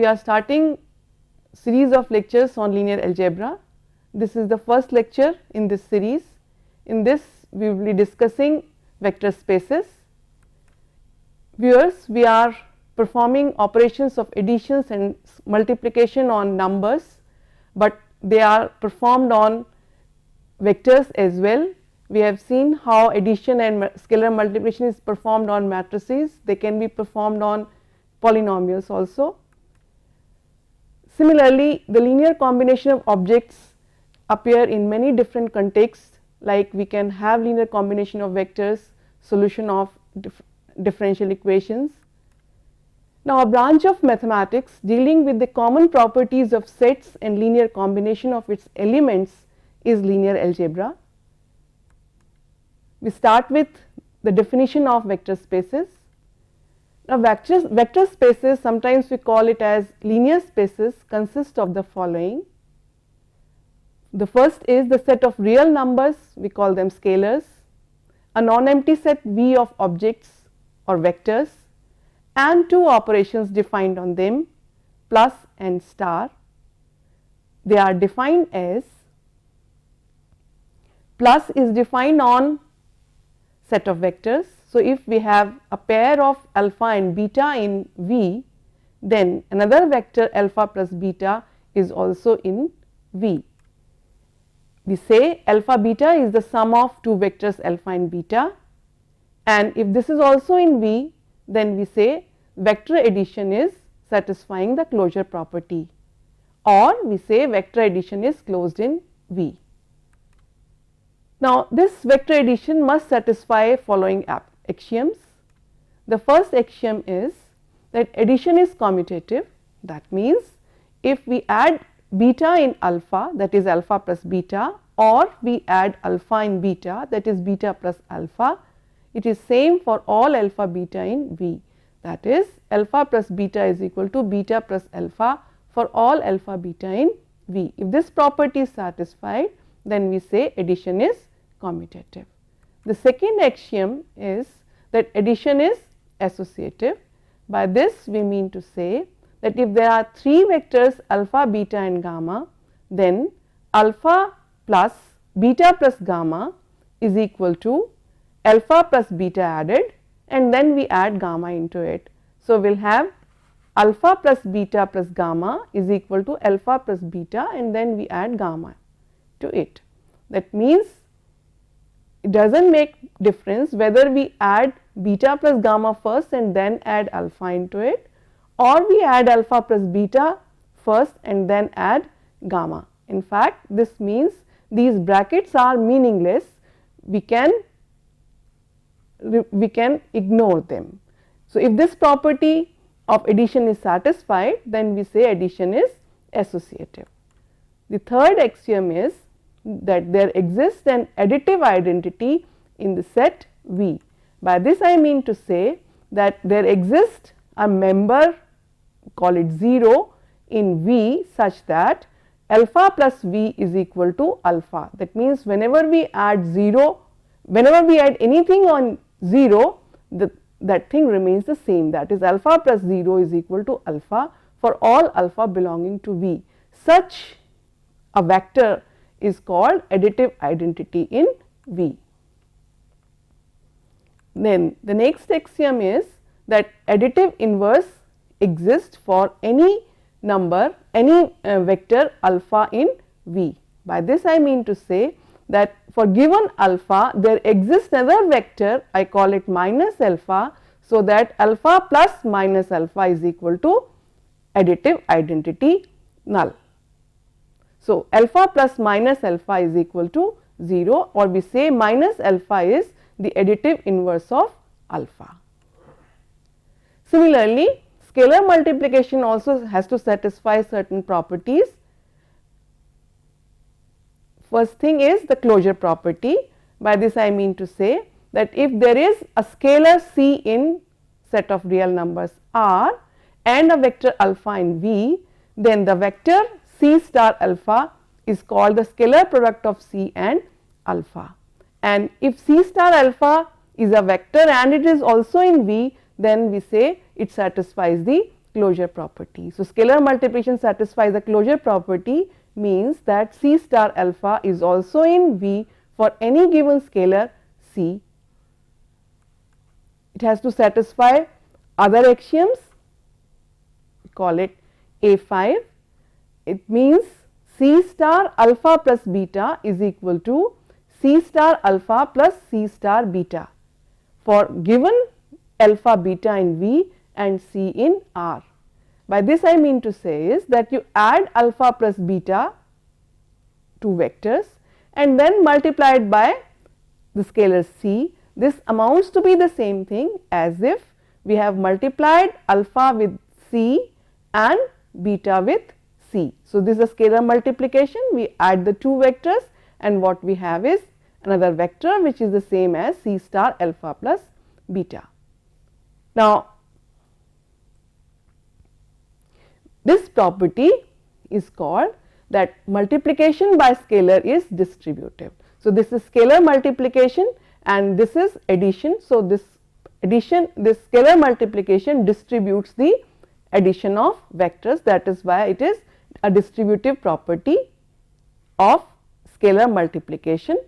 we are starting series of lectures on linear algebra. This is the first lecture in this series. In this we will be discussing vector spaces. Viewers, we are performing operations of additions and multiplication on numbers, but they are performed on vectors as well. We have seen how addition and scalar multiplication is performed on matrices. They can be performed on polynomials also. Similarly, the linear combination of objects appear in many different contexts, like we can have linear combination of vectors, solution of differential equations. Now, a branch of mathematics dealing with the common properties of sets and linear combination of its elements is linear algebra. We start with the definition of vector spaces. Now, vector spaces, sometimes we call it as linear spaces, consist of the following. The first is the set of real numbers, we call them scalars, a non-empty set V of objects or vectors, and two operations defined on them, plus and star. They are defined as, plus is defined on set of vectors. So, if we have a pair of alpha and beta in V, then another vector alpha plus beta is also in V. We say alpha beta is the sum of two vectors alpha and beta, and if this is also in V, then we say vector addition is satisfying the closure property, or we say vector addition is closed in V. Now, this vector addition must satisfy following axioms. The first axiom is that addition is commutative. That means, if we add beta in alpha, that is alpha plus beta, or we add alpha in beta, that is beta plus alpha, it is same for all alpha beta in V. That is, alpha plus beta is equal to beta plus alpha for all alpha beta in V. If this property is satisfied, then we say addition is commutative. The second axiom is that addition is associative. By this we mean to say that if there are three vectors alpha, beta and gamma, then alpha plus beta plus gamma is equal to alpha plus beta added, and then we add gamma into it. So, we will have alpha plus beta plus gamma is equal to alpha plus beta, and then we add gamma to it. That means, it does not make difference whether we add beta plus gamma first and then add alpha into it, or we add alpha plus beta first and then add gamma. In fact, this means these brackets are meaningless, we can ignore them. So, if this property of addition is satisfied, then we say addition is associative. The third axiom is that there exists an additive identity in the set V. By this I mean to say that there exists a member, call it 0, in V such that alpha plus V is equal to alpha. That means, whenever we add 0, whenever we add anything on 0, that thing remains the same, that is alpha plus 0 is equal to alpha for all alpha belonging to V. Such a vector is called additive identity in V. Then the next axiom is that additive inverse exists for any number, any vector alpha in V. By this I mean to say that for given alpha, there exists another vector, I call it minus alpha, so that alpha plus minus alpha is equal to additive identity null. So, alpha plus minus alpha is equal to 0, or we say minus alpha is the additive inverse of alpha. Similarly, scalar multiplication also has to satisfy certain properties. First thing is the closure property. By this I mean to say that if there is a scalar C in set of real numbers R and a vector alpha in V, then the vector C star alpha is called the scalar product of C and alpha. And if C star alpha is a vector and it is also in V, then we say it satisfies the closure property. So, scalar multiplication satisfies the closure property, means that C star alpha is also in V for any given scalar C. It has to satisfy other axioms, we call it A5. It means C star alpha plus beta is equal to C star alpha plus C star beta for given alpha beta in V and C in R. By this I mean to say is that you add alpha plus beta to vectors and then multiply it by the scalar C. This amounts to be the same thing as if we have multiplied alpha with C and beta with C. So, this is a scalar multiplication, we add the two vectors and what we have is another vector which is the same as C star alpha plus beta. Now, this property is called that multiplication by scalar is distributive. So, this is scalar multiplication and this is addition. So, this scalar multiplication distributes the addition of vectors, that is why it is a distributive property of scalar multiplication.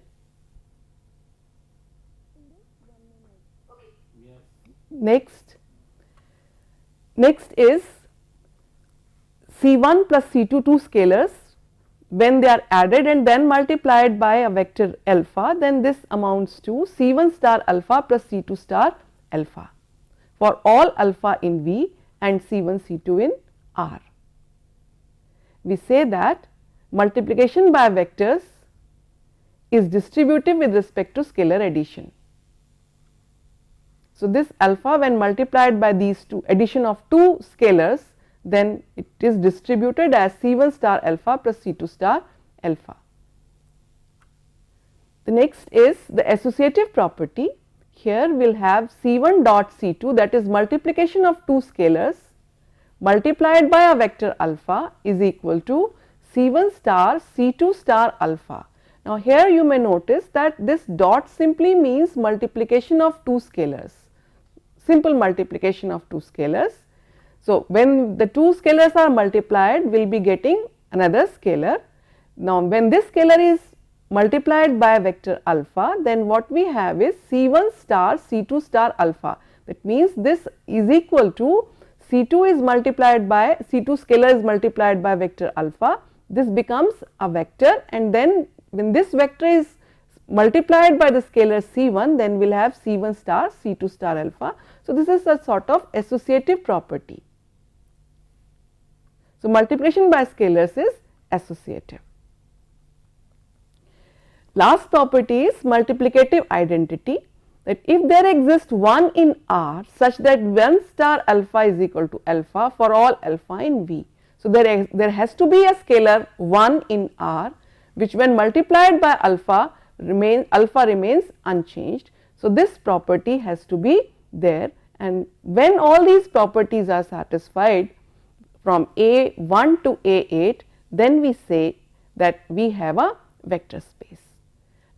Next is C1 plus C2, two scalars, when they are added and then multiplied by a vector alpha, then this amounts to C1 star alpha plus C2 star alpha for all alpha in V and C1 C2 in R. We say that multiplication by vectors is distributive with respect to scalar addition. So, this alpha when multiplied by these two addition of two scalars, then it is distributed as C1 star alpha plus C2 star alpha. The next is the associative property. Here we will have C1 dot C2, that is multiplication of two scalars multiplied by a vector alpha is equal to C1 star C2 star alpha. Now, here you may notice that this dot simply means multiplication of two scalars, simple multiplication of two scalars. So, when the two scalars are multiplied, we will be getting another scalar. Now, when this scalar is multiplied by vector alpha, then what we have is C1 star C2 star alpha. That means, this is equal to C2 is multiplied by C2 scalar is multiplied by vector alpha. This becomes a vector and then when this vector is multiplied by the scalar C1, then we will have C1 star C2 star alpha. So, this is a sort of associative property. So, multiplication by scalars is associative. Last property is multiplicative identity, that if there exists 1 in R such that 1 star alpha is equal to alpha for all alpha in V. So, there has to be a scalar 1 in R which when multiplied by alpha remains unchanged. So, this property has to be there, and when all these properties are satisfied from A1 to A8, then we say that we have a vector space.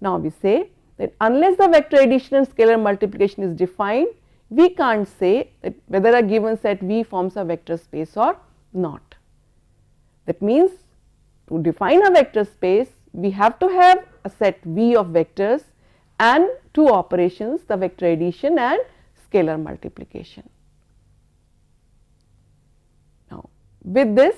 Now, we say that unless the vector addition and scalar multiplication is defined, we can't say that whether a given set V forms a vector space or not. That means, to define a vector space, we have to have a set V of vectors and two operations, the vector addition and scalar multiplication. Now, with this,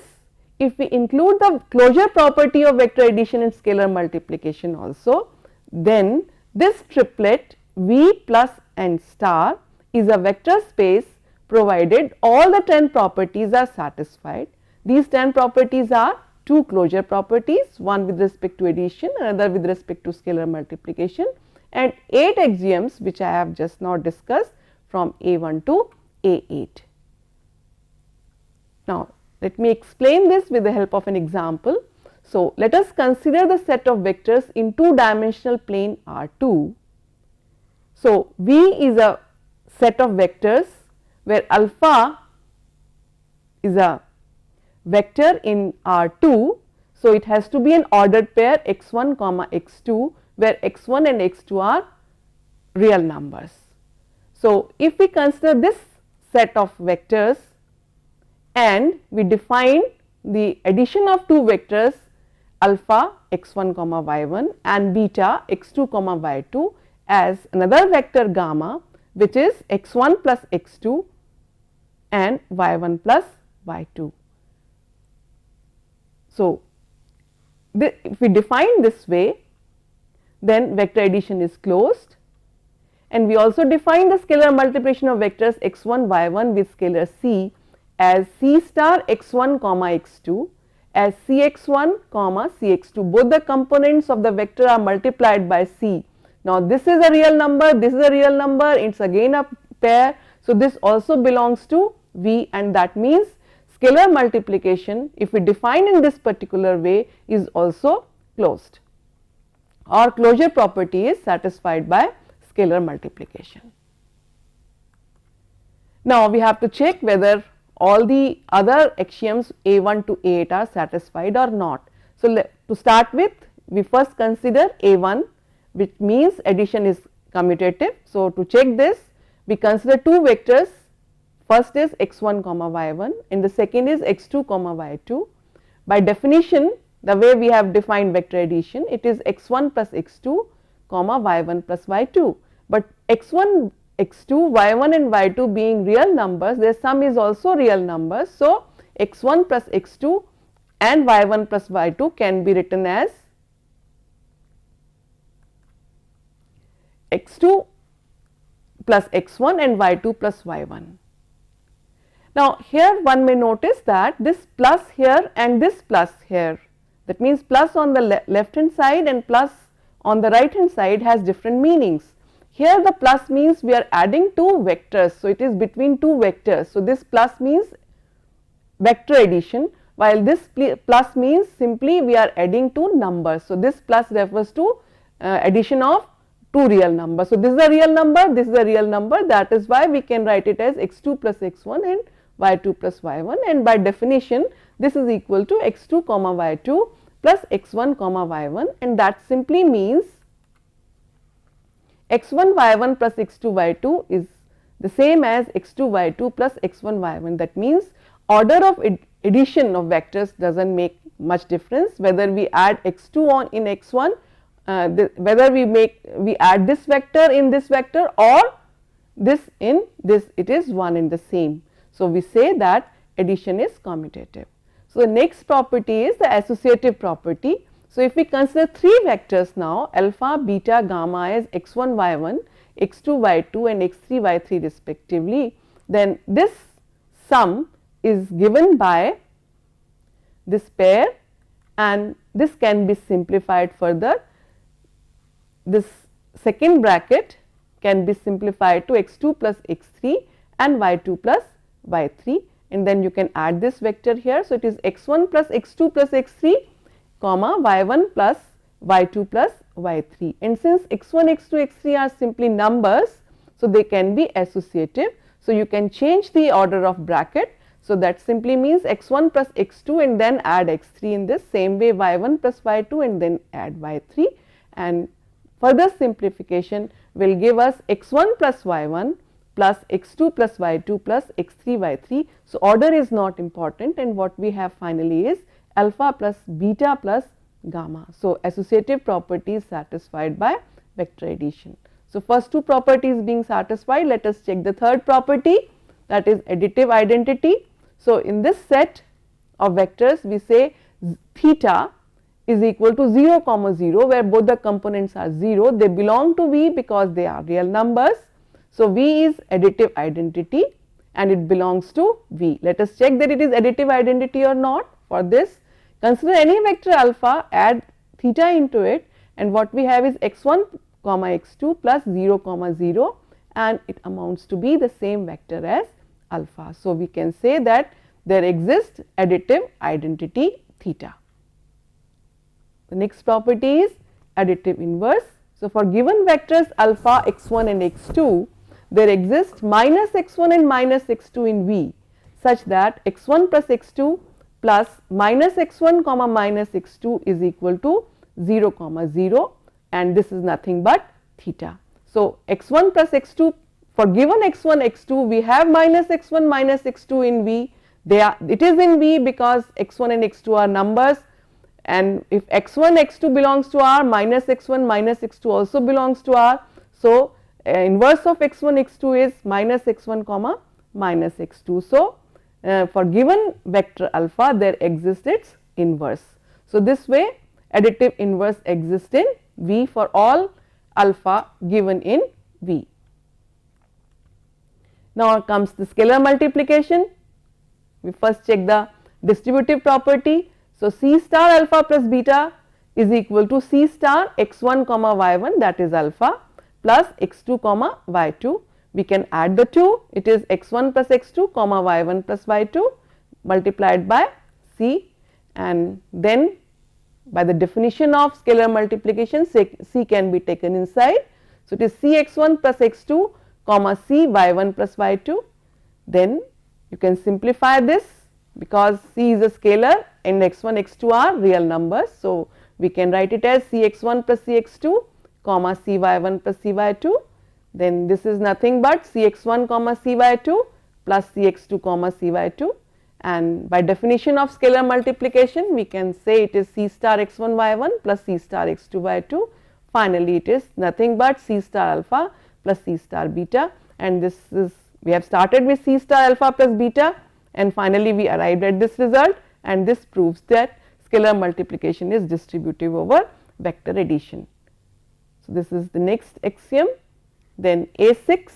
if we include the closure property of vector addition and scalar multiplication also, then this triplet V plus and star is a vector space provided all the 10 properties are satisfied. These 10 properties are two closure properties, one with respect to addition, another with respect to scalar multiplication, and 8 axioms which I have just now discussed from A1 to A8. Now, let me explain this with the help of an example. So, let us consider the set of vectors in two dimensional plane R2. So, V is a set of vectors where alpha is a vector in R2. So, it has to be an ordered pair x1 comma x2 where x1 and x2 are real numbers. So, if we consider this set of vectors and we define the addition of two vectors alpha x1 comma y1 and beta x2 comma y2 as another vector gamma, which is x1 plus x2 and y1 plus y2. So, if we define this way, then vector addition is closed, and we also define the scalar multiplication of vectors x1 y1 with scalar c as c star x1 comma x2 as cx1 comma cx2. Both the components of the vector are multiplied by c. Now, this is a real number, this is a real number, it is again a pair. So, this also belongs to V, and that means scalar multiplication, if we define in this particular way, is also closed, or closure property is satisfied by scalar multiplication. Now, we have to check whether all the other axioms A1 to A8 are satisfied or not. So, to start with, we first consider A1, which means addition is commutative. So, to check this, we consider two vectors, first is x1 comma y1 and the second is x2 comma y2. By definition, the way we have defined vector addition, it is x1 plus x2 comma y1 plus y2, but x1, x2, y1 and y2 being real numbers, their sum is also real numbers. So, x1 plus x2 and y1 plus y2 can be written as x2 plus x1 and y2 plus y1. Now, here one may notice that this plus here and this plus here, that means plus on the left hand side and plus on the right hand side has different meanings. Here the plus means we are adding two vectors, so it is between two vectors. So, this plus means vector addition, while this plus means simply we are adding two numbers. So, this plus refers to addition of two real numbers. So, this is a real number, this is a real number, that is why we can write it as x2 plus x1 and y2 plus y1, and by definition this is equal to x2 comma y2 plus x1 comma y1, and that simply means x1 y1 plus x2 y2 is the same as x2 y2 plus x1 y1. That means order of addition of vectors does not make much difference whether we add x2 on in x1, whether we add this vector in this vector or this in this, it is one and the same. So, we say that addition is commutative. So, the next property is the associative property. So, if we consider three vectors now alpha, beta, gamma as x1 y1, x2 y2 and x3 y3 respectively, then this sum is given by this pair, and this can be simplified further. This second bracket can be simplified to x2 plus x3 and y2 plus y3, and then you can add this vector here. So, it is x1 plus x2 plus x3 comma y1 plus y2 plus y3, and since x1, x2, x3 are simply numbers, so they can be associative. So, you can change the order of bracket. So, that simply means x1 plus x2 and then add x3 in this same way, y1 plus y2 and then add y3, and further simplification will give us x1 plus y1 plus x2 plus y2 plus x3 y3. So, order is not important, and what we have finally is alpha plus beta plus gamma. So, associative property is satisfied by vector addition. So, first two properties being satisfied, let us check the third property, that is additive identity. So, in this set of vectors we say theta is equal to 0 comma 0, where both the components are 0, they belong to V because they are real numbers. So, V is additive identity and it belongs to V. Let us check that it is additive identity or not. For this, consider any vector alpha, add theta into it, and what we have is x1 comma x2 plus 0 comma 0, and it amounts to be the same vector as alpha. So, we can say that there exists additive identity theta. The next property is additive inverse. So, for given vectors alpha, x1 and x2, there exists minus x1 and minus x2 in V, such that x1 plus x2 plus minus x1 comma minus x2 is equal to 0 comma 0, and this is nothing but theta. So, x1 plus x2, for given x1 x2 we have minus x1 minus x2 in V, it is in V because x1 and x2 are numbers, and if x1 x2 belongs to R, minus x1 minus x2 also belongs to R. So, inverse of x1 x2 is minus x1 comma minus x2. So, for given vector alpha there exists its inverse. So, this way additive inverse exists in V for all alpha given in V. Now, comes the scalar multiplication. We first check the distributive property. So, C star alpha plus beta is equal to C star x1 comma y1, that is alpha, plus x2 comma y2. We can add the two, it is x1 plus x2 comma y1 plus y2 multiplied by C, and then by the definition of scalar multiplication C can be taken inside. So, it is C x1 plus x2 comma C y1 plus y2. Then you can simplify this because C is a scalar and x1 x2 are real numbers. So, we can write it as C x1 plus C x2 comma C y1 plus C y2. Then this is nothing but C x1 comma C y2 plus C x2 comma C y2, and by definition of scalar multiplication we can say it is C star x1 y1 plus C star x2 y2. Finally, it is nothing but C star alpha plus C star beta, and this is, we have started with C star alpha plus beta and finally we arrived at this result, and this proves that scalar multiplication is distributive over vector addition. So, this is the next axiom. Then A6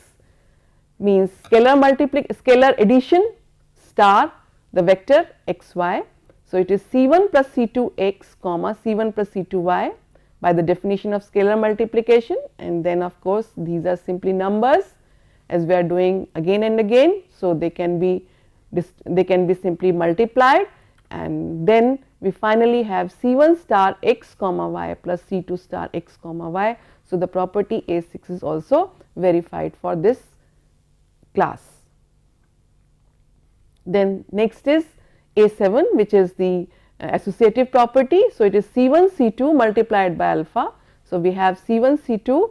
means scalar addition star the vector xy. So, it is C1 plus C2x comma C1 plus C2y by the definition of scalar multiplication, and then of course, these are simply numbers as we are doing again and again. So, they can be simply multiplied, and then we finally have C1 star x comma y plus C2 star x comma y. So, the property A6 is also verified for this class. Then next is A7, which is the associative property. So, it is C1 C2 multiplied by alpha. So, we have C1 C2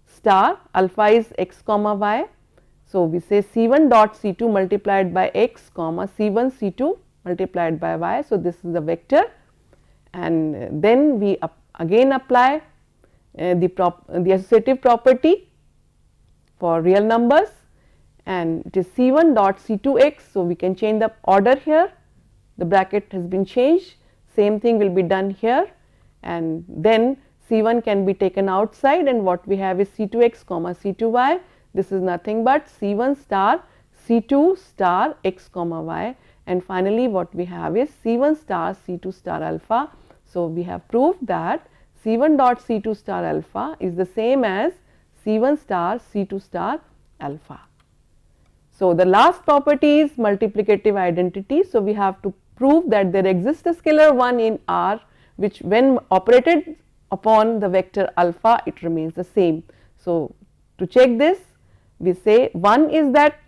star alpha is x comma y. So, we say C1 dot C2 multiplied by x comma C1 C2 multiplied by y. So, this is the vector, and then we again apply the associative property for real numbers, and it is C1 dot C2x. So, we can change the order here, the bracket has been changed, same thing will be done here, and then C1 can be taken outside, and what we have is C2x comma C2y. This is nothing but C1 star C2 star x comma y, and finally what we have is C1 star C2 star alpha. So, we have proved that C1 dot C2 star alpha is the same as C1 star C2 star alpha. So, the last property is multiplicative identity. So, we have to prove that there exists a scalar 1 in R, which when operated upon the vector alpha it remains the same. So, to check this we say 1 is that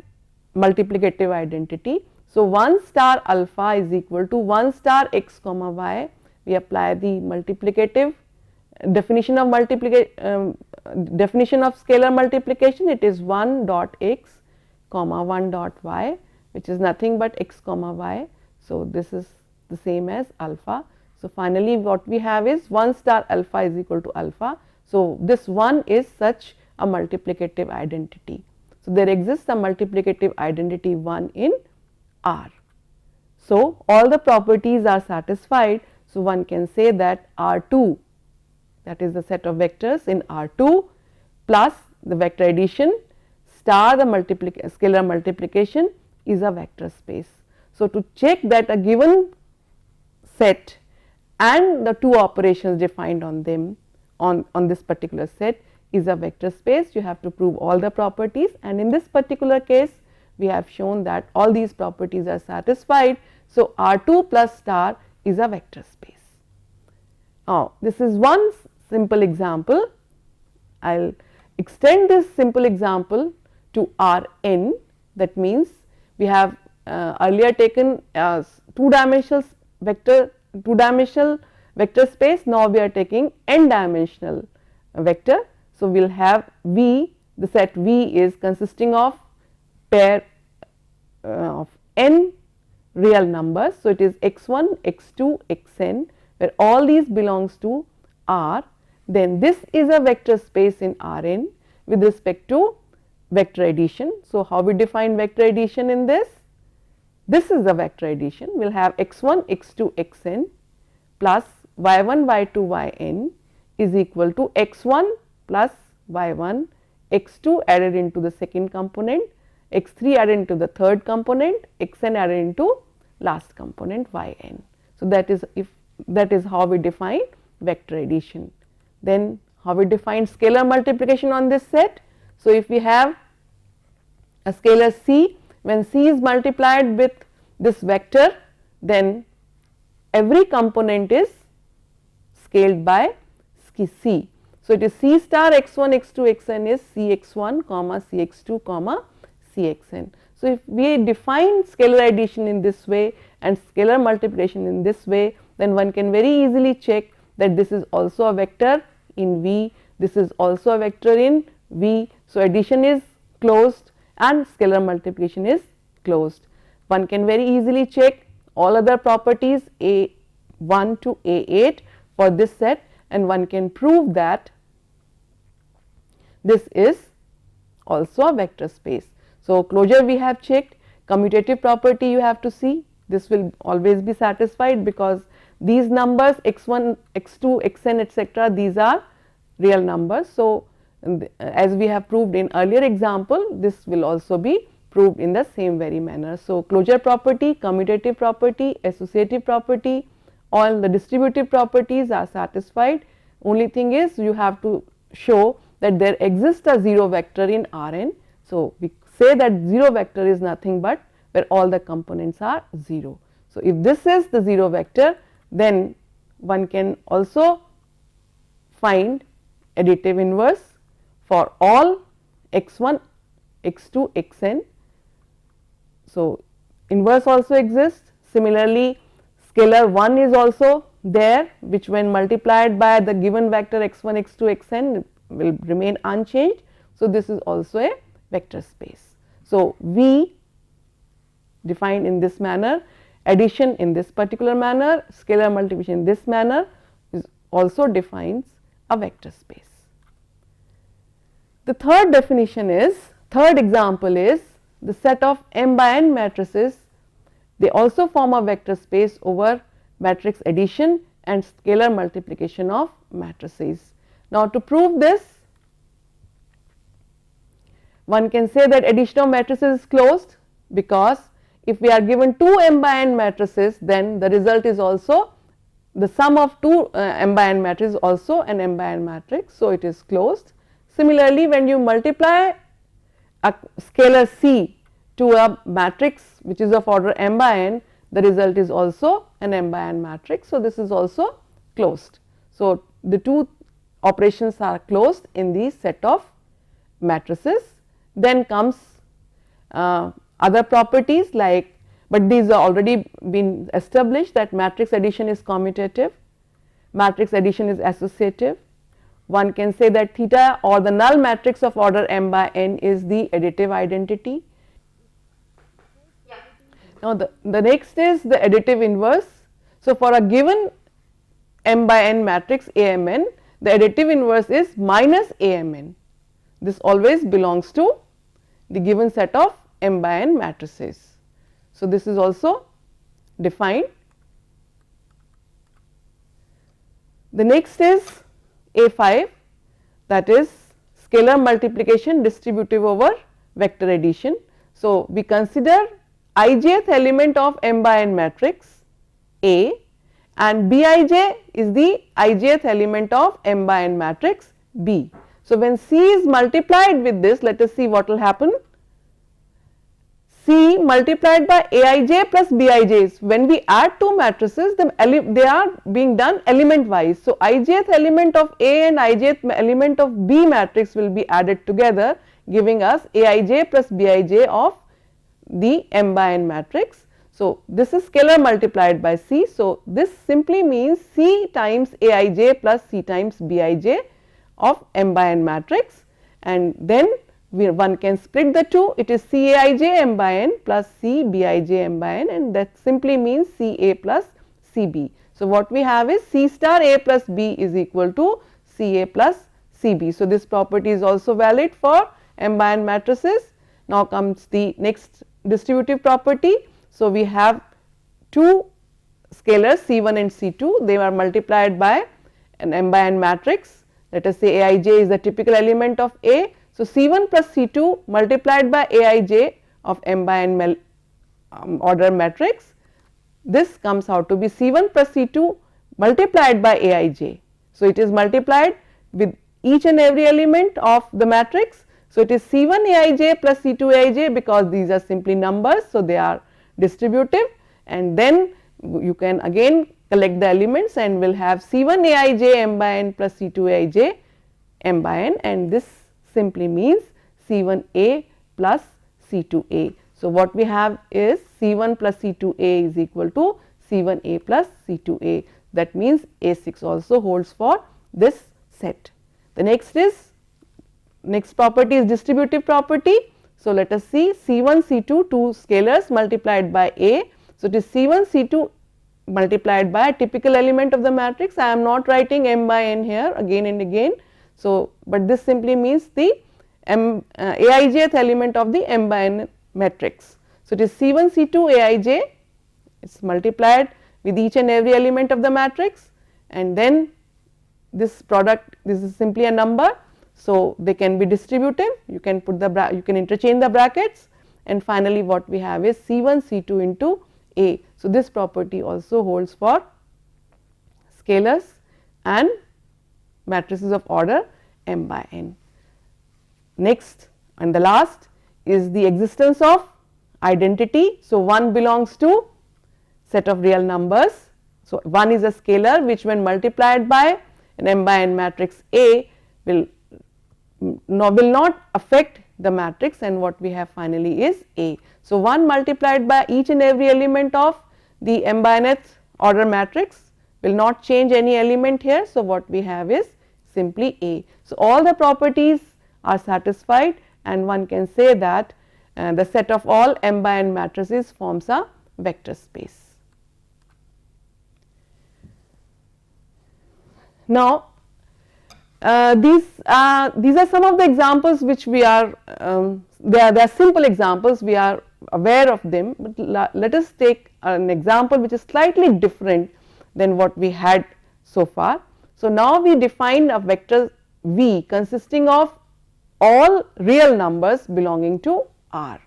multiplicative identity. So, 1 star alpha is equal to 1 star x comma y. We apply the multiplicative definition of scalar multiplication. It is 1 dot x comma 1 dot y, which is nothing but x comma y. So, this is the same as alpha. So, finally, what we have is 1 star alpha is equal to alpha. So, this 1 is such a multiplicative identity. So, there exists a multiplicative identity 1 in R. So, all the properties are satisfied. So, one can say that R2, that is the set of vectors in R2 plus the vector addition star the scalar multiplication is a vector space. So, to check that a given set and the two operations defined on them on this particular set is a vector space, you have to prove all the properties, and in this particular case we have shown that all these properties are satisfied. So, R2 plus star is a vector space. Now, this is one simple example. I will extend this simple example to Rn. That means, we have earlier taken two-dimensional vector space. Now, we are taking n-dimensional vector. So, we will have V, the set V is consisting of pair of n real numbers. So, it is x1, x2, xn, where all these belongs to R, then this is a vector space in Rn with respect to vector addition. So, how we define vector addition in this? This is the vector addition. We will have x1, x2, xn plus y1, y2, yn is equal to x1 plus y1, x2 added into the second component, x3 added into the third component, xn added into last component yn. So, that is how we define vector addition. Then how we define scalar multiplication on this set? So, if we have a scalar c, when c is multiplied with this vector, then every component is scaled by c. So, it is c star x1, x2, xn is cx1, cx2, cxn. So, if we define scalar addition in this way and scalar multiplication in this way, then one can very easily check that this is also a vector in V, this is also a vector in V. So, addition is closed and scalar multiplication is closed. One can very easily check all other properties A1 to A8 for this set, and one can prove that this is also a vector space. So, closure we have checked, commutative property you have to see, this will always be satisfied because these numbers x1, x2, xn etc., these are real numbers. So, as we have proved in earlier example, this will also be proved in the same very manner. So, closure property, commutative property, associative property, all the distributive properties are satisfied. Only thing is you have to show that there exists a 0 vector in Rn. So, we say that 0 vector is nothing but where all the components are 0. So, if this is the 0 vector, then one can also find additive inverse for all x1, x2, xn. So, inverse also exists. Similarly, scalar 1 is also there, which when multiplied by the given vector x1, x2, xn will remain unchanged. So, this is also a vector space. So, V defined in this manner, addition in this particular manner, scalar multiplication in this manner is also defines a vector space. The third definition is, third example is the set of m by n matrices. They also form a vector space over matrix addition and scalar multiplication of matrices. Now, to prove this, one can say that addition of matrices is closed, because if we are given 2 m by n matrices, then the result is also the sum of 2 m by n matrices also an m by n matrix. So, it is closed. Similarly, when you multiply a scalar c to a matrix which is of order m by n, the result is also an m by n matrix. So, this is also closed. So, the two operations are closed in the set of matrices. Then comes other properties like, but these are already been established, that matrix addition is commutative, matrix addition is associative. One can say that theta or the null matrix of order m by n is the additive identity. Now, the next is the additive inverse. So, for a given m by n matrix AMN, the additive inverse is minus AMN. This always belongs to the given set of m by n matrices. So, this is also defined. The next is A5, that is scalar multiplication distributive over vector addition. So, we consider ijth element of m by n matrix A and Bij is the ijth element of m by n matrix B. So, when C is multiplied with this, let us see what will happen. C multiplied by Aij plus Bij's, when we add two matrices, they are being done element wise. So, ijth element of A and ijth element of B matrix will be added together, giving us Aij plus Bij of the m by n matrix. So, this is scalar multiplied by C. So, this simply means C times Aij plus C times Bij of m by n matrix, and then one can split the two. It is Caij m by n plus Cbij m by n, and that simply means Ca plus Cb. So, what we have is C star A plus B is equal to Ca plus Cb. So, this property is also valid for m by n matrices. Now, comes the next distributive property. So, we have two scalars C1 and C2, they are multiplied by an m by n matrix. Let us say Aij is the typical element of A. So, C1 plus C2 multiplied by Aij of m by n order matrix, this comes out to be C1 plus C2 multiplied by Aij. So, it is multiplied with each and every element of the matrix. So, it is C1 Aij plus C2 Aij, because these are simply numbers. So, they are distributive, and then you can again collect the elements and will have C1 Aij m by n plus C2 Aij m by n, and this simply means C1a plus C2a. So, what we have is C1 plus C2a is equal to C1a plus C2a. That means A6 also holds for this set. The next property is distributive property. So, let us see C1 C2, two scalars multiplied by A. So, it is C1 C2 multiplied by a typical element of the matrix. I am not writing m by n here again and again. So, but this simply means the Aijth element of the m by n matrix. So, it is C1 C2 Aij, it is multiplied with each and every element of the matrix, and then this product, this is simply a number. So, they can be distributive, you can put the you can interchange the brackets, and finally, what we have is C1 C2 into A. So, this property also holds for scalars and matrices of order m by n. Next and the last is the existence of identity. So, 1 belongs to set of real numbers. So, 1 is a scalar which when multiplied by an m by n matrix A will not affect the matrix, and what we have finally is A. So, 1 multiplied by each and every element of the m by nth order matrix will not change any element here. So, what we have is simply A. So, all the properties are satisfied, and one can say that the set of all m by n matrices forms a vector space. Now, these are some of the examples which we are they are simple examples, we are aware of them, but let us take an example which is slightly different than what we had so far. So, now we define a vector V consisting of all real numbers belonging to R,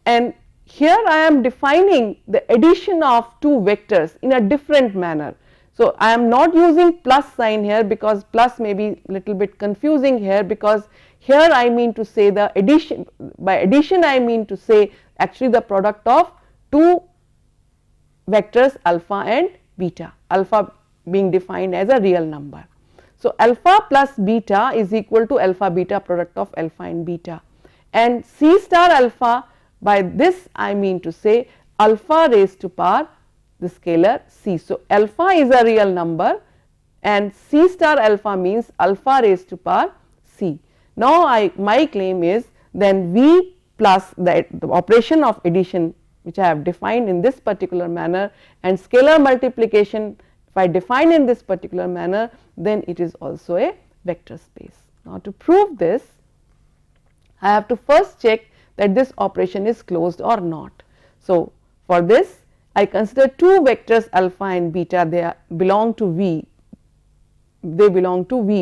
and here I am defining the addition of two vectors in a different manner. So, I am not using plus sign here, because plus may be little bit confusing here, because here I mean to say the addition, by addition I mean to say actually the product of two vectors alpha and beta, alpha being defined as a real number. So, alpha plus beta is equal to alpha beta product of alpha and beta, and C star alpha, by this I mean to say alpha raised to power the scalar C. So, alpha is a real number and C star alpha means alpha raised to power C. Now, my claim is then V plus the operation of addition which I have defined in this particular manner, and scalar multiplication if I define in this particular manner, then it is also a vector space. Now, to prove this, I have to first check that this operation is closed or not. So, for this I consider two vectors alpha and beta, they belong to V,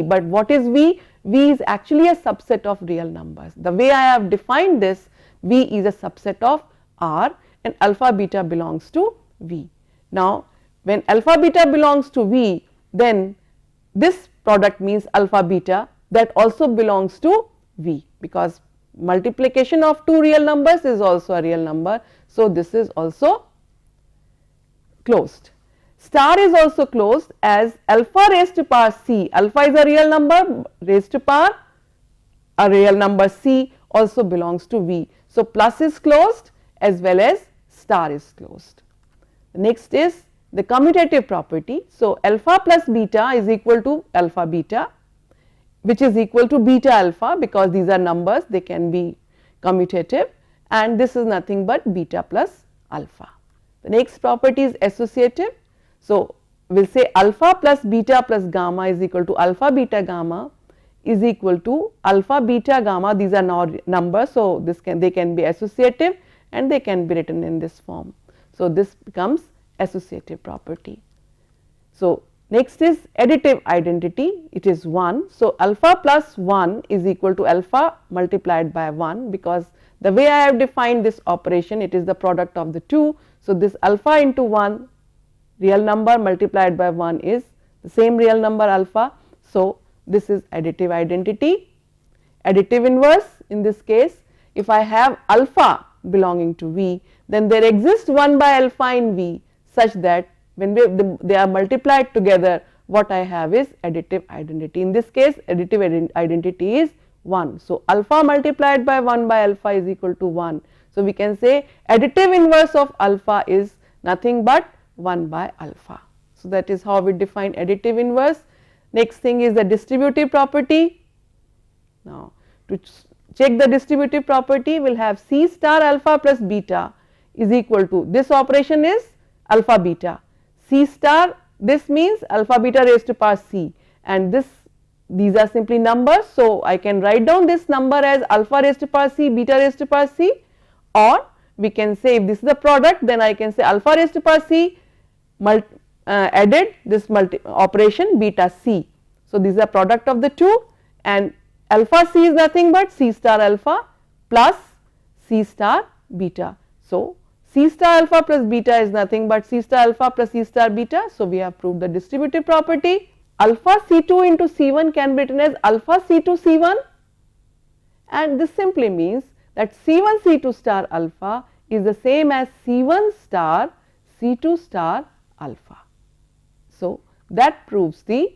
but what is V? V is actually a subset of real numbers. The way I have defined this, V is a subset of R and alpha beta belongs to V. Now, when alpha beta belongs to V, then this product means alpha beta that also belongs to V, because multiplication of two real numbers is also a real number. So, this is also closed. Star is also closed as alpha raised to power C, alpha is a real number raised to power a real number C also belongs to V. So, plus is closed as well as star is closed. Next is the commutative property. So, alpha plus beta is equal to alpha beta. which is equal to beta alpha, because these are numbers, they can be commutative, and this is nothing but beta plus alpha. The next property is associative. So, we will say alpha plus beta plus gamma is equal to alpha beta gamma is equal to alpha beta gamma. These are now numbers. So, they can be associative and they can be written in this form. So, this becomes associative property. So, next is additive identity, it is 1. So, alpha plus 1 is equal to alpha multiplied by 1, because the way I have defined this operation, it is the product of the two. So, this alpha into 1 real number multiplied by 1 is the same real number alpha. So, this is additive identity. Additive inverse, in this case, if I have alpha belonging to V, then there exists 1 by alpha in V, such that when they are multiplied together, what I have is additive identity. In this case, additive identity is 1. So, alpha multiplied by 1 by alpha is equal to 1. So, we can say additive inverse of alpha is nothing but 1 by alpha. So, that is how we define additive inverse. Next thing is the distributive property. Now, to check the distributive property, we will have C star alpha plus beta is equal to, this operation is alpha beta. C star, this means alpha beta raised to power C, and these are simply numbers. So, I can write down this number as alpha raised to power C, beta raised to power C, or we can say if this is the product, then I can say alpha raised to power C added this operation beta C. So, this is a product of the two, and alpha C is nothing but C star alpha plus C star beta. So, C star alpha plus beta is nothing but C star alpha plus C star beta. So, we have proved the distributive property. Alpha C2 into C1 can be written as alpha C2 C1, and this simply means that C1 C2 star alpha is the same as C1 star C2 star alpha. So, that proves the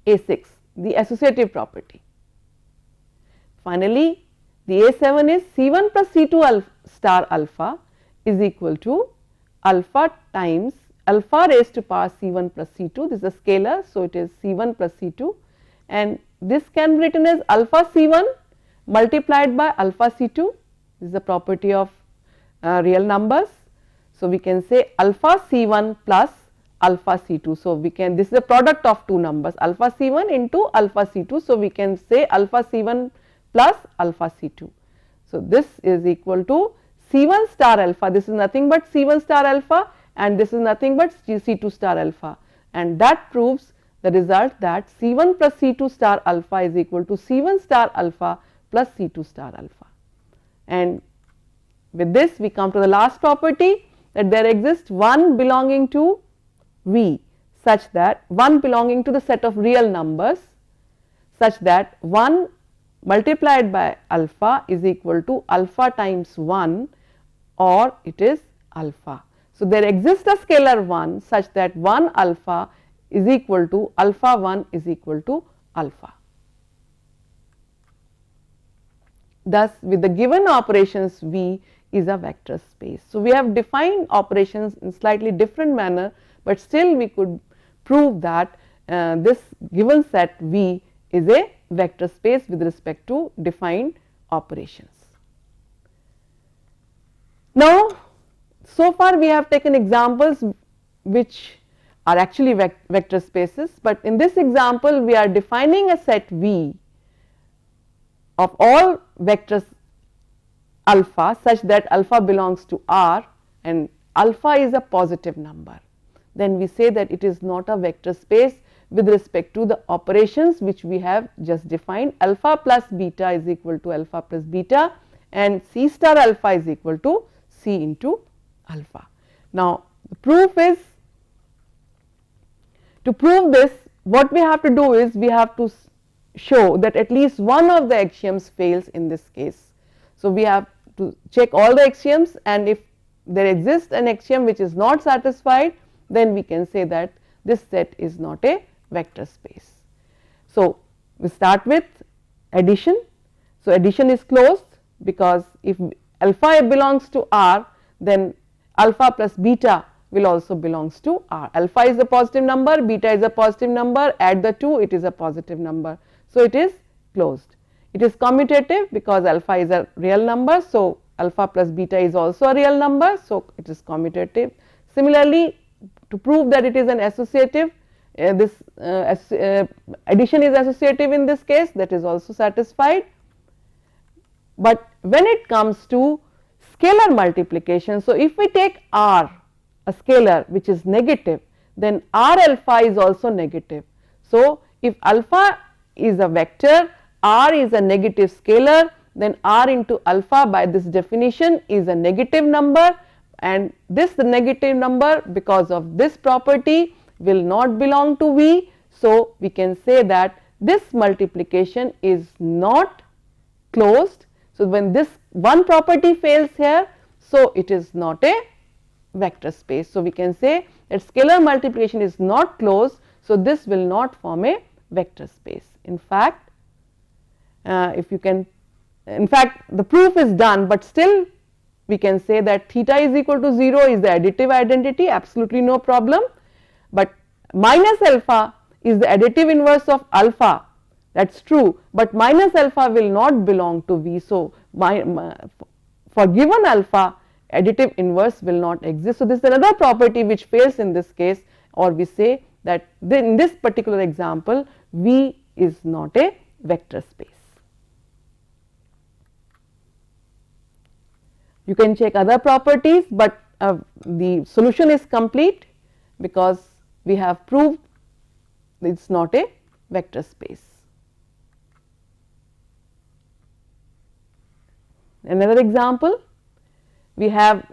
A6, the associative property. Finally, the A7 is C1 plus C2 star alpha is equal to alpha times alpha raised to power C1 plus C2, this is a scalar. So, it is C1 plus C2, and this can be written as alpha C1 multiplied by alpha C2, this is the property of real numbers. So, we can say alpha C1 plus alpha C2. So, we can, this is the product of two numbers alpha C1 into alpha C2. So, we can say alpha C1 plus alpha C2. So, this is equal to C1 star alpha, this is nothing but C1 star alpha, and this is nothing but C2 star alpha, and that proves the result that C1 plus C2 star alpha is equal to C1 star alpha plus C2 star alpha. And with this we come to the last property, that there exists one belonging to V, such that one belonging to the set of real numbers, such that 1 multiplied by alpha is equal to alpha times 1, or it is alpha. So, there exists a scalar 1 such that 1 alpha is equal to alpha 1 is equal to alpha. Thus, with the given operations, V is a vector space. So, we have defined operations in slightly different manner, but still we could prove that this given set V is a vector space with respect to defined operations. Now, so far we have taken examples which are actually vector spaces, but in this example we are defining a set V of all vectors alpha such that alpha belongs to R and alpha is a positive number. Then we say that it is not a vector space with respect to the operations which we have just defined. Alpha plus beta is equal to alpha plus beta, and C star alpha is equal to C into alpha. Now, the proof is, to prove this, what we have to do is we have to show that at least one of the axioms fails in this case. So, we have to check all the axioms, and if there exists an axiom which is not satisfied, then we can say that this set is not a vector space. So, we start with addition. So, addition is closed because if alpha belongs to R, then alpha plus beta will also belongs to R. Alpha is a positive number, beta is a positive number, add the two, it is a positive number. So, it is closed. It is commutative because alpha is a real number. So, alpha plus beta is also a real number. So, it is commutative. Similarly, to prove that it is an associative, addition is associative in this case, that is also satisfied. But when it comes to scalar multiplication, so if we take R, a scalar which is negative, then R alpha is also negative. So, if alpha is a vector, R is a negative scalar, then R into alpha by this definition is a negative number, and this the negative number because of this property will not belong to V. So, we can say that this multiplication is not closed. So, when this one property fails here, so it is not a vector space. So, we can say that scalar multiplication is not closed. So, this will not form a vector space. In fact, the proof is done, but still we can say that theta is equal to 0 is the additive identity, absolutely no problem, but minus alpha is the additive inverse of alpha, that is true, but minus alpha will not belong to V. So, for given alpha, additive inverse will not exist. So, this is another property which fails in this case, or we say that in this particular example V is not a vector space. You can check other properties, but the solution is complete because we have proved it is not a vector space. Another example, we have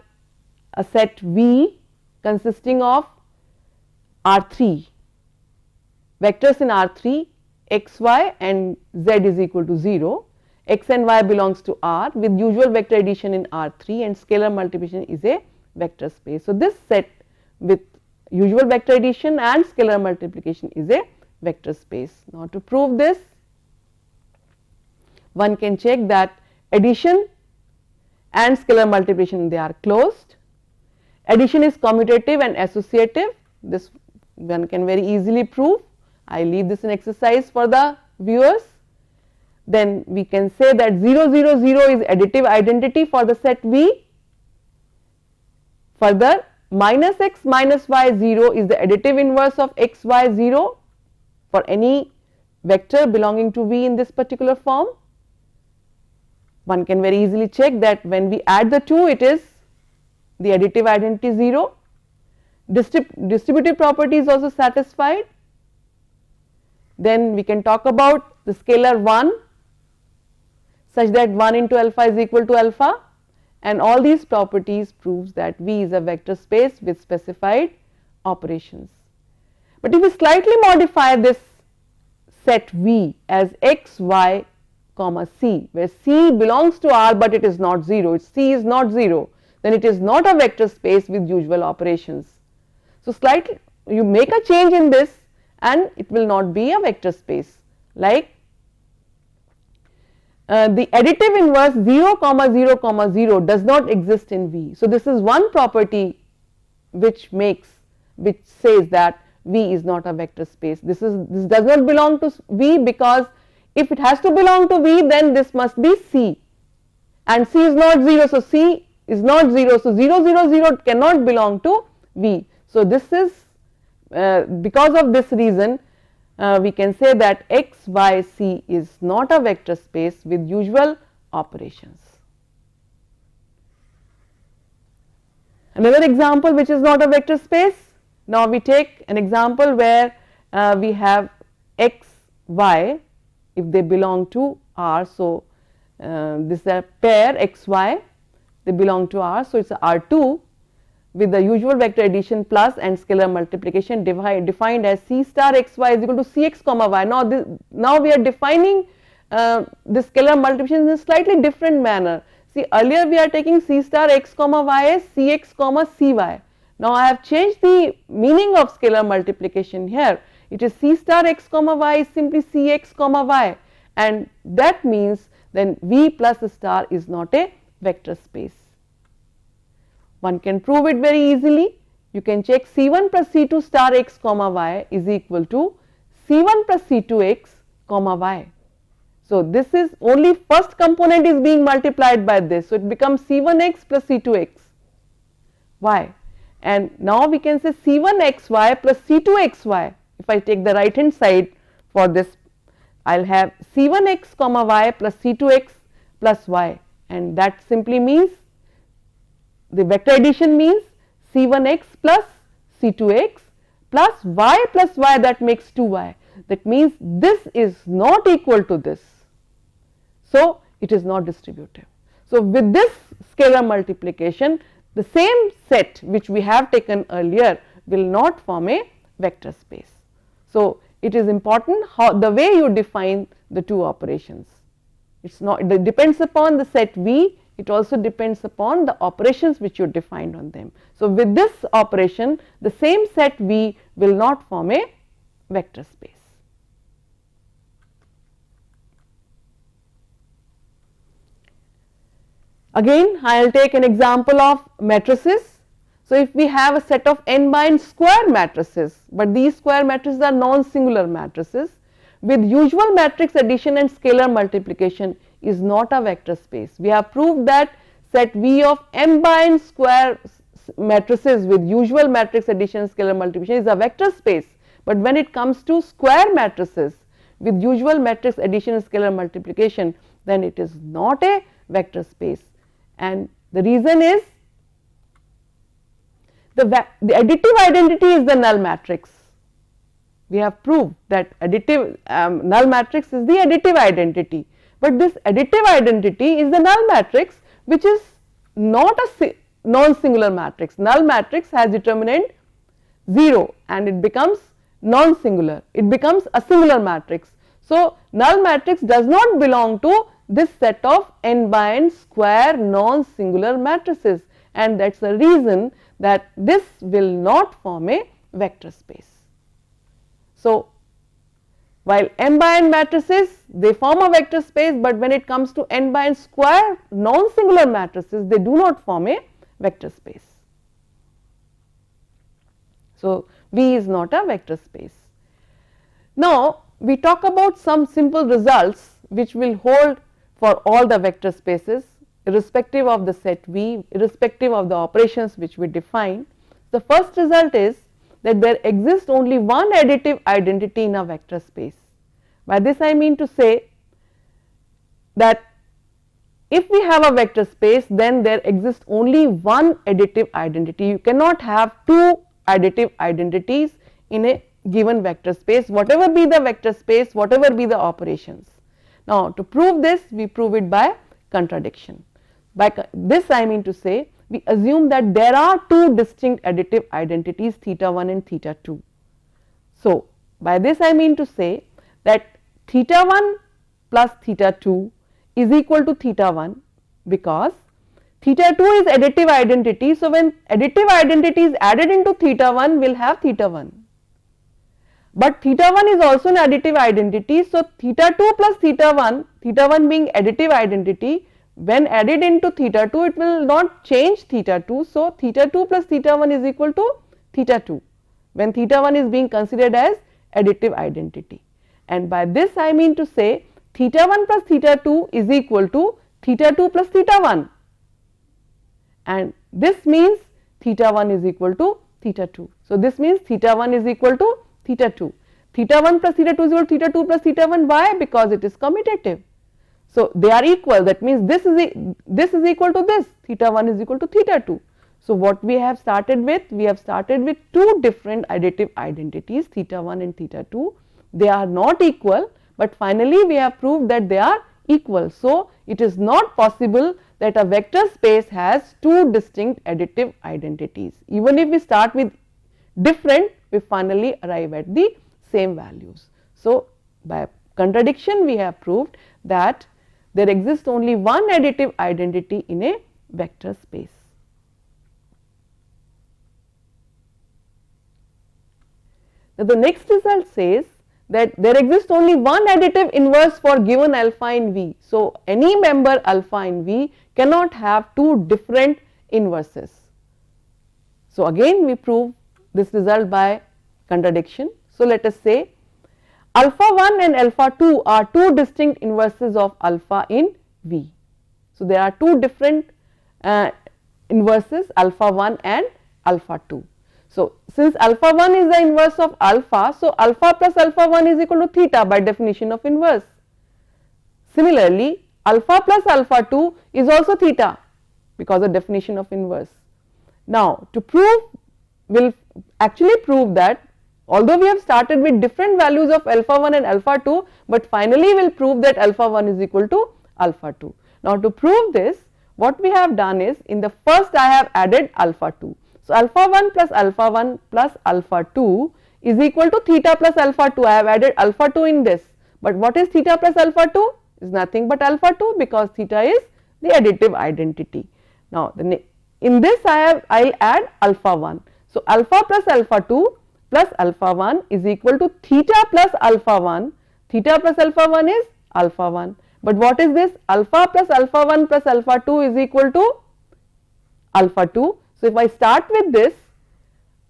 a set V consisting of R3, vectors in R3 x, y and z is equal to 0, x and y belongs to R with usual vector addition in R3 and scalar multiplication is a vector space. So, this set with usual vector addition and scalar multiplication is a vector space. Now, to prove this, one can check that addition and scalar multiplication, they are closed. Addition is commutative and associative, this one can very easily prove. I leave this in exercise for the viewers. Then we can say that 0 0 0 is additive identity for the set V. Further, minus x minus y 0 is the additive inverse of x y 0 for any vector belonging to V in this particular form. One can very easily check that when we add the two, it is the additive identity 0. Distributive property is also satisfied. Then we can talk about the scalar 1 such that 1 into alpha is equal to alpha, and all these properties proves that V is a vector space with specified operations. But if we slightly modify this set V as x, y, comma c, where c belongs to R but it is not 0, if c is not 0, then it is not a vector space with usual operations. So, slightly you make a change in this and it will not be a vector space, like the additive inverse 0 comma 0 comma 0 does not exist in V. So, this is one property which says that V is not a vector space. This does not belong to V, because if it has to belong to V, then this must be C, and C is not 0. So, C is not 0. So, 0 0 0 cannot belong to V. So, this is because of this reason we can say that x, y, c is not a vector space with usual operations. Another example which is not a vector space. Now, we take an example where we have x, y if they belong to R. So, this is a pair x, y, they belong to R. So, it is a R2 with the usual vector addition plus and scalar multiplication defined as c star x y is equal to c x comma y. Now we are defining this scalar multiplication in a slightly different manner. See, earlier we are taking c star x comma y as c x comma c y. Now, I have changed the meaning of scalar multiplication here. It is c star x comma y is simply c x comma y, and that means then V plus star is not a vector space. One can prove it very easily. you can check C1 plus C2 star x comma y is equal to C1 plus C2 x comma y. So, this is only first component is being multiplied by this. So, it becomes C1x plus C2x y, and now we can say C1xy plus C2xy. If I take the right hand side for this, I will have C1x comma y plus C2x plus y, and that simply means the vector addition means C1x plus C2x plus y, that makes 2y. That means this is not equal to this. So, it is not distributive. So, with this scalar multiplication, the same set which we have taken earlier will not form a vector space. So, it is important how the way you define the two operations. It is not, it depends upon the set V, it also depends upon the operations which you defined on them. So, with this operation, the same set V will not form a vector space. Again, I will take an example of matrices. So, if we have a set of n by n square matrices, but these square matrices are non-singular matrices, with usual matrix addition and scalar multiplication is not a vector space. We have proved that set V of m by n square matrices with usual matrix addition and scalar multiplication is a vector space, but when it comes to square matrices with usual matrix addition and scalar multiplication, then it is not a vector space. And the reason is the additive identity is the null matrix. We have proved that additive null matrix is the additive identity, but this additive identity is the null matrix which is not a non-singular matrix. Null matrix has determinant 0 and it becomes non-singular, it becomes a singular matrix. So, null matrix does not belong to this set of n by n square non-singular matrices, and that is the reason that this will not form a vector space. So, while m by n matrices they form a vector space, but when it comes to n by n square non-singular matrices they do not form a vector space. So, V is not a vector space. Now, we talk about some simple results which will hold for all the vector spaces irrespective of the set V, irrespective of the operations which we define. The first result is that there exists only one additive identity in a vector space. By this I mean to say that if we have a vector space, then there exists only one additive identity. You cannot have two additive identities in a given vector space, whatever be the vector space, whatever be the operations. Now, to prove this, we prove it by contradiction. By this I mean to say, we assume that there are two distinct additive identities theta 1 and theta 2. So, by this I mean to say that theta 1 plus theta 2 is equal to theta 1, because theta 2 is additive identity. So, when additive identity is added into theta 1, we will have theta 1. But theta 1 is also an additive identity. So, theta 2 plus theta 1 being additive identity, when added into theta 2 it will not change theta 2. So, theta 2 plus theta 1 is equal to theta 2 when theta 1 is being considered as additive identity. And by this I mean to say theta 1 plus theta 2 is equal to theta 2 plus theta 1, and this means theta 1 is equal to theta 2. So, this means theta 1 is equal to theta 2. Theta 1 plus theta 2 is equal to theta 2 plus theta 1. Why? Because it is commutative. So, they are equal, that means this is equal to this, theta 1 is equal to theta 2. So, what we have started with? We have started with two different additive identities, theta 1 and theta 2. They are not equal, but finally we have proved that they are equal. So, it is not possible that a vector space has two distinct additive identities. Even if we start with different, we finally arrive at the same values. So, by contradiction we have proved that there exists only one additive identity in a vector space. Now, the next result says that there exists only one additive inverse for given alpha in V. So, any member alpha in V cannot have two different inverses. So, again we prove this result by contradiction. So, let us say alpha 1 and alpha 2 are two distinct inverses of alpha in V. So, there are two different inverses, alpha 1 and alpha 2. So, since alpha 1 is the inverse of alpha, so alpha plus alpha 1 is equal to theta by definition of inverse. Similarly, alpha plus alpha 2 is also theta because of definition of inverse. Now, to prove, we will actually prove that although we have started with different values of alpha 1 and alpha 2, but finally we will prove that alpha 1 is equal to alpha 2. Now, to prove this, what we have done is, in the first I have added alpha 2. So, alpha 1 plus alpha 2 is equal to theta plus alpha 2. I have added alpha 2 in this, but what is theta plus alpha 2? Is nothing but alpha 2, because theta is the additive identity. Now, in this I will add alpha 1. So, alpha plus alpha 2 plus alpha 1 is equal to theta plus alpha 1. Theta plus alpha 1 is alpha 1. But what is this? Alpha plus alpha 1 plus alpha 2 is equal to alpha 2. So, if I start with this,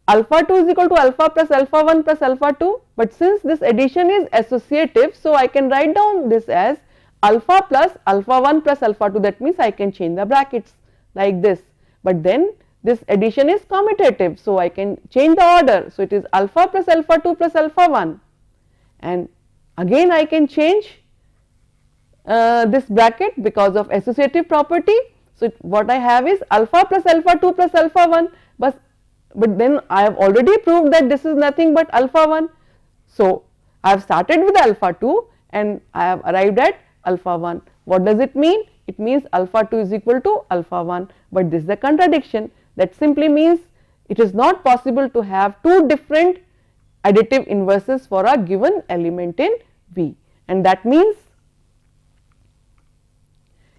alpha 2 is equal to alpha plus alpha 1 plus alpha 2, but since this addition is associative, so I can write down this as alpha plus alpha 1 plus alpha 2. That means I can change the brackets like this, but then this addition is commutative, so I can change the order. So, it is alpha plus alpha 2 plus alpha 1, and again I can change this bracket because of associative property. So, what I have is alpha plus alpha 2 plus alpha 1, but then I have already proved that this is nothing but alpha 1. So, I have started with alpha 2 and I have arrived at alpha 1. What does it mean? It means alpha 2 is equal to alpha 1, but this is a contradiction. That simply means it is not possible to have two different additive inverses for a given element in V, and that means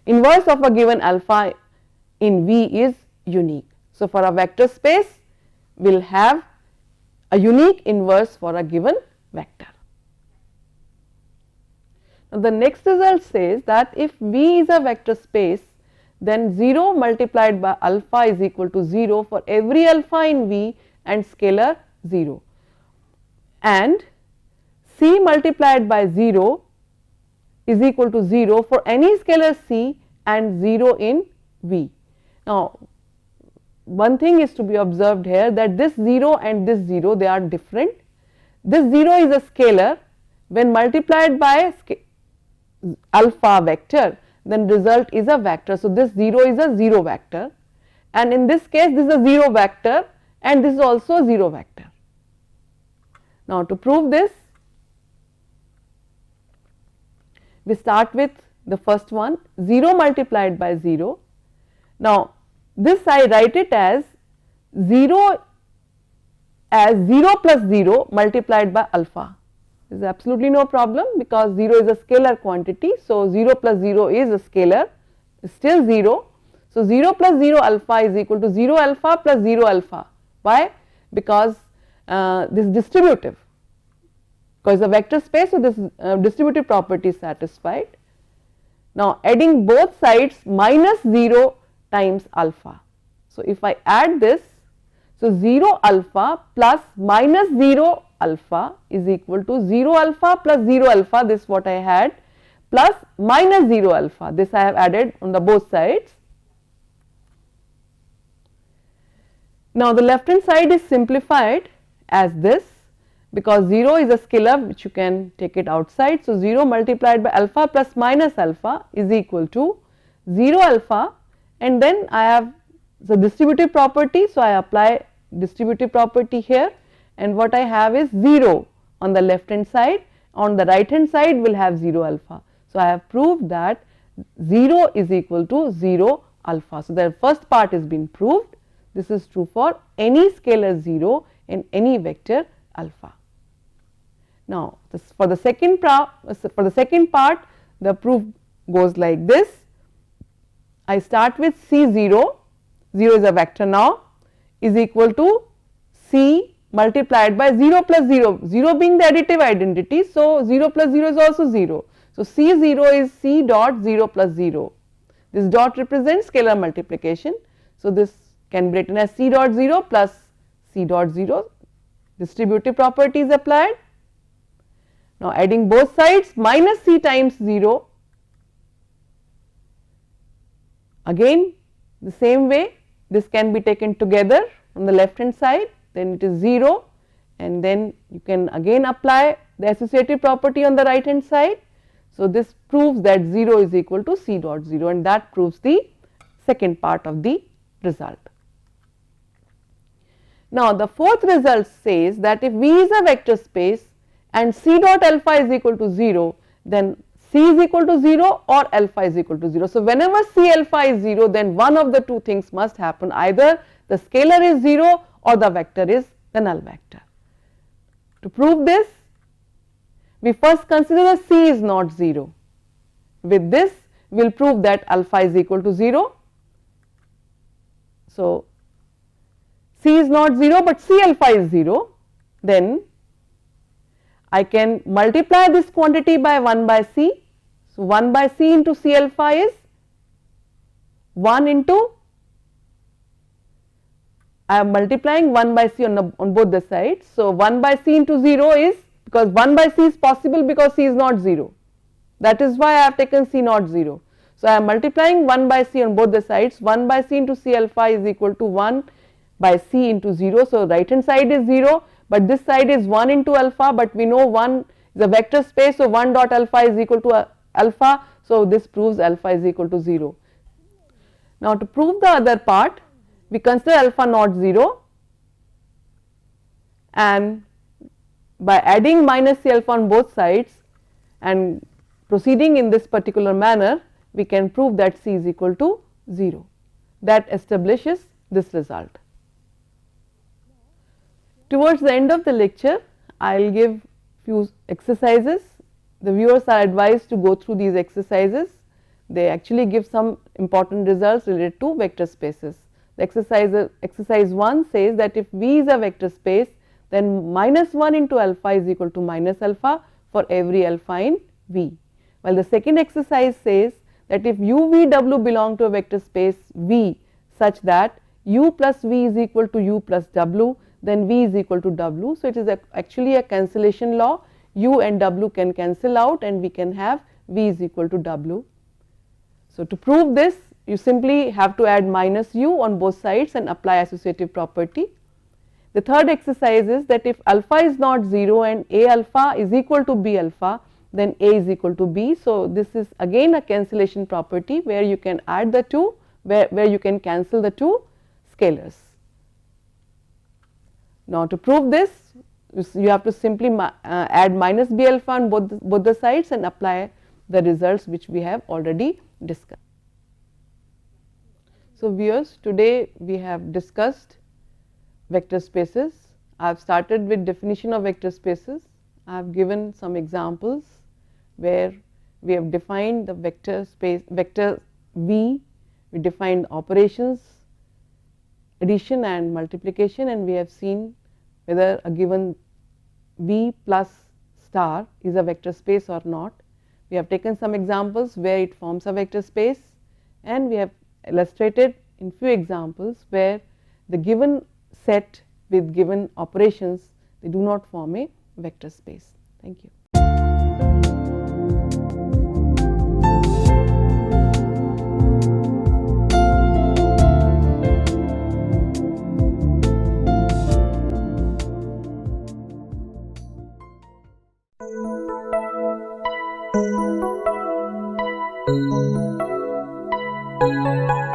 inverse of a given alpha in V is unique. So, for a vector space, we will have a unique inverse for a given vector. Now, the next result says that if V is a vector space, then 0 multiplied by alpha is equal to 0 for every alpha in V and scalar 0, and C multiplied by 0 is equal to 0 for any scalar C and 0 in V. Now, one thing is to be observed here, that this 0 and this 0, they are different. This 0 is a scalar. When multiplied by alpha vector, then result is a vector. So, this 0 is a 0 vector, and in this case this is a 0 vector and this is also a 0 vector. Now, to prove this, we start with the first one, 0 multiplied by 0. Now, this I write it as 0 plus 0 multiplied by alpha. There is absolutely no problem because 0 is a scalar quantity. So, 0 plus 0 is a scalar, still 0. So, 0 plus 0 alpha is equal to 0 alpha plus 0 alpha. Why? Because this is distributive, because the vector space, so this distributive property is satisfied. Now, adding both sides minus 0 times alpha. So, if I add this, so 0 alpha plus minus 0 alpha is equal to 0 alpha plus 0 alpha, this is what I had, plus minus 0 alpha, this I have added on the both sides. Now, the left hand side is simplified as this, because 0 is a scalar which you can take it outside. So, 0 multiplied by alpha plus minus alpha is equal to 0 alpha, and then I have the distributive property. So, I apply distributive property here, and what I have is 0 on the left hand side, on the right hand side we will have 0 alpha. So, I have proved that 0 is equal to 0 alpha. So, the first part has been proved. This is true for any scalar 0 and any vector alpha. Now, for the second part, the proof goes like this. I start with C 0, 0 is a vector now, is equal to C multiplied by 0 plus 0, 0 being the additive identity. So, 0 plus 0 is also 0. So, C 0 is C dot 0 plus 0. This dot represents scalar multiplication. So, this can be written as C dot 0 plus C dot 0. Distributive property is applied. Now adding both sides, minus C times 0. Again the same way, this can be taken together on the left hand side, then it is 0, and then you can again apply the associative property on the right hand side. So this proves that 0 is equal to C dot 0, and that proves the second part of the result. Now the fourth result says that if V is a vector space and C dot alpha is equal to 0, then C is equal to 0 or alpha is equal to 0. So whenever C alpha is 0, then one of the two things must happen, either the scalar is 0 or the vector is the null vector. To prove this, we first consider that C is not 0. With this we will prove that alpha is equal to 0. So C is not 0 but C alpha is 0, then I can multiply this quantity by 1 by C. So 1 by C into C alpha is 1 into, I am multiplying 1 by C on both the sides. So 1 by C into 0 is, because 1 by C is possible because C is not 0, that is why I have taken C not 0. So I am multiplying 1 by C on both the sides. 1 by C into C alpha is equal to 1 by C into 0. So right hand side is 0, but this side is 1 into alpha, but we know 1 is a vector space, so 1 dot alpha is equal to alpha. So this proves alpha is equal to 0. Now to prove the other part, we consider alpha not 0, and by adding minus C alpha on both sides and proceeding in this particular manner, we can prove that C is equal to 0. That establishes this result. Towards the end of the lecture, I will give few exercises. The viewers are advised to go through these exercises. They actually give some important results related to vector spaces. The exercise 1 says that if V is a vector space, then minus 1 into alpha is equal to minus alpha for every alpha in V. While the second exercise says that if U, V, W belong to a vector space V such that U plus V is equal to U plus W, then V is equal to W. So it is actually a cancellation law. U and W can cancel out and we can have V is equal to W. So to prove this, you simply have to add minus U on both sides and apply associative property. The third exercise is that if alpha is not 0 and A alpha is equal to B alpha, then A is equal to B. So this is again a cancellation property where you can add the two, where you can cancel the two scalars. Now to prove this, you have to simply add minus B alpha on both the sides and apply the results which we have already discussed. So viewers, today we have discussed vector spaces. I have started with definition of vector spaces. I have given some examples where we have defined the vector space, vector V, we defined operations, addition and multiplication, and we have seen whether a given V plus star is a vector space or not. We have taken some examples where it forms a vector space, and we have illustrated in few examples where the given set with given operations, they do not form a vector space. Thank you. Thank you.